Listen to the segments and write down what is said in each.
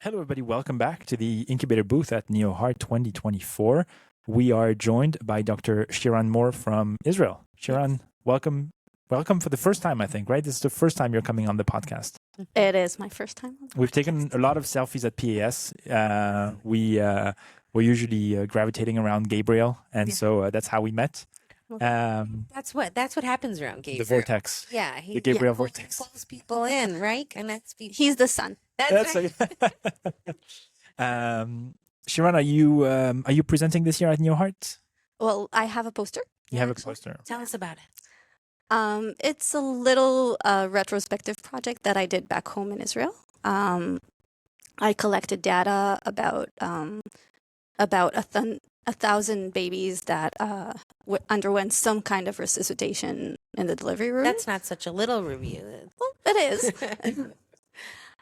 Hello, everybody. Welcome back to the Incubator booth at NeoHeart 2024. We are joined by Dr. Shiran Moore from Israel. Shiran, welcome. Welcome for the first time, I think, right? This is the first time you're coming on the podcast. It is my first time. We've taken a lot of selfies at PAS. We're usually gravitating around Gabriel, and so that's how we met. That's what happens around Gabriel. The vortex. Yeah, the Gabriel vortex. Pulls people in, right? Connects people. He's the sun. That's right. Shiran, are you presenting this year at NeoHeart? Well, I have a poster. You have a poster. Tell us about it. It's a little retrospective project that I did back home in Israel. I collected data about 1,000 babies that underwent some kind of resuscitation in the delivery room. That's not such a little review. Well, it is.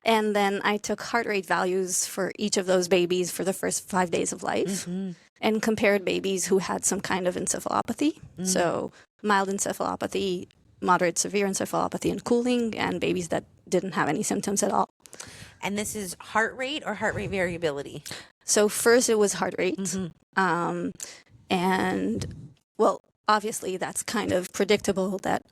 And then I took heart rate values for each of those babies for the first 5 days of life and compared babies who had some kind of encephalopathy. So mild encephalopathy, moderate severe encephalopathy and cooling, and babies that didn't have any symptoms at all. And this is heart rate or heart rate variability? So first it was heart rate. And well, obviously that's kind of predictable that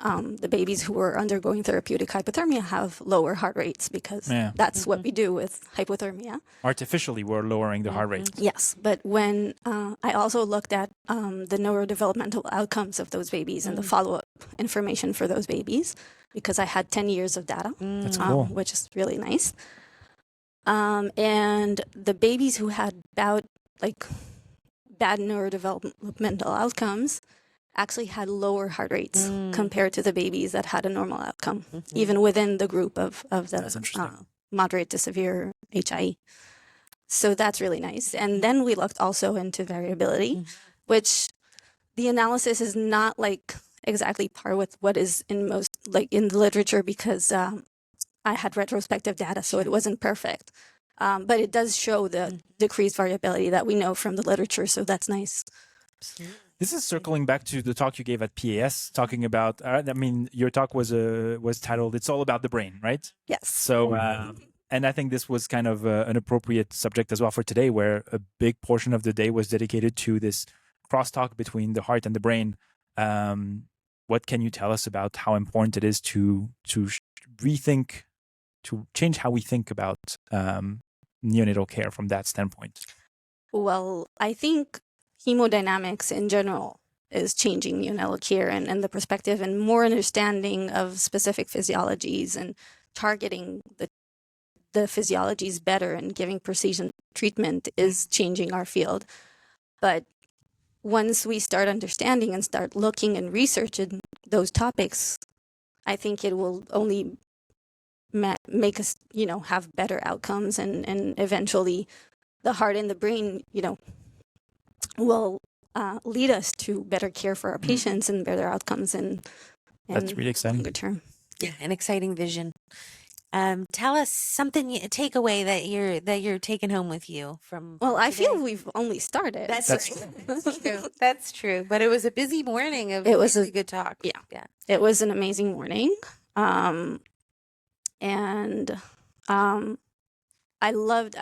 the babies who are undergoing therapeutic hypothermia have lower heart rates because that's what we do with hypothermia. Artificially, we're lowering the heart rate. Yes, but when I also looked at the neurodevelopmental outcomes of those babies and the follow-up information for those babies because I had 10 years of data, That's cool. which is really nice. And the babies who had bad neurodevelopmental outcomes actually had lower heart rates compared to the babies that had a normal outcome, even within the group of the moderate to severe HIE. So that's really nice. And then we looked also into variability, which the analysis is not like exactly par with what is in most in the literature because I had retrospective data, so it wasn't perfect. But it does show the decreased variability that we know from the literature, so that's nice. This is circling back to the talk you gave at PAS, talking about, your talk was titled, It's All About the Brain, right? Yes. So, and I think this was kind of an appropriate subject as well for today, where a big portion of the day was dedicated to this crosstalk between the heart and the brain. What can you tell us about how important it is to rethink, to change how we think about neonatal care from that standpoint? Well, I think hemodynamics in general is changing neonatal care and the perspective and more understanding of specific physiologies and targeting the physiologies better and giving precision treatment is changing our field. But once we start understanding and start looking and researching those topics, I think it will only make us, have better outcomes and eventually the heart and the brain, will lead us to better care for our patients and better outcomes and that's really exciting. Longer term. Yeah, an exciting vision. Tell us something, a takeaway that you're taking home with you from. Well, I today. feel we've only started. That's true. That's true. But it was a busy morning of really good talk. Yeah. It was an amazing morning. And I loved.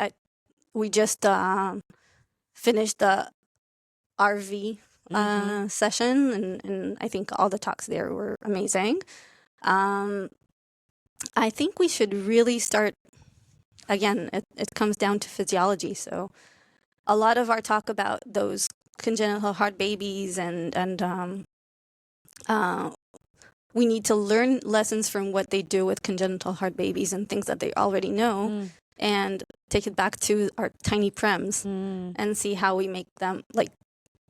We just finished the RV session, and I think all the talks there were amazing. I think we should really start. Again, it comes down to physiology. So, a lot of our talk about those congenital heart babies and we need to learn lessons from what they do with congenital heart babies and things that they already know and take it back to our tiny prems and see how we make them,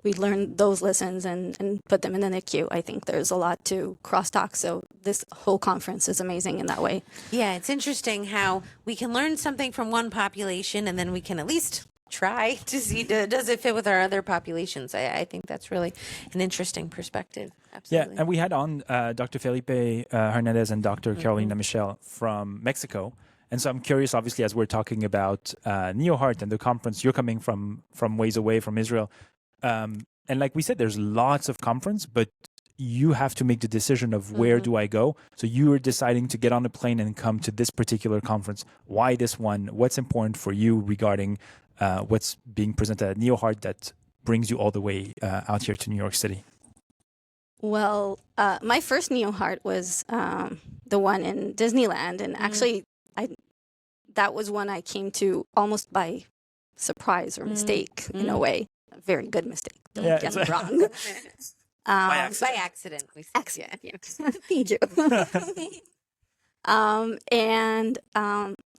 we learn those lessons and put them in the NICU. I think there's a lot to crosstalk. So this whole conference is amazing in that way. Yeah, it's interesting how we can learn something from one population and then we can at least try to see does it fit with our other populations. I think that's really an interesting perspective. Absolutely. Yeah, and we had on Dr. Felipe Hernandez and Dr. Carolina Michel from Mexico. And so I'm curious, obviously, as we're talking about NeoHeart and the conference, you're coming from ways away from Israel. And like we said, there's lots of conference, but you have to make the decision of where do I go. So you are deciding to get on a plane and come to this particular conference. Why this one? What's important for you regarding what's being presented at NeoHeart that brings you all the way out here to New York City? Well, my first NeoHeart was the one in Disneyland, and actually, that was one I came to almost by surprise or mistake in a way. A very good mistake. Don't get me wrong. By accident. We said. Accident. Yeah. Thank you. And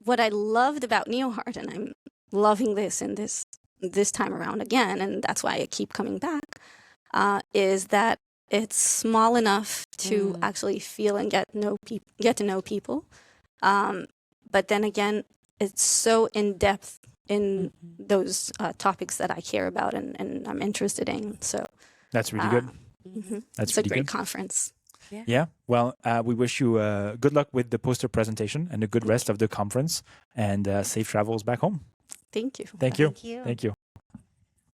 what I loved about NeoHeart, and I'm loving this in this time around again, and that's why I keep coming back, is that it's small enough to actually feel and get to know people. But then again, it's so in depth in those topics that I care about and I'm interested in. So that's really good. That's it's really a great good. conference. Yeah. Well, we wish you good luck with the poster presentation and a good rest of the conference, and safe travels back home. Thank you. Thank you. Thank you. Thank you.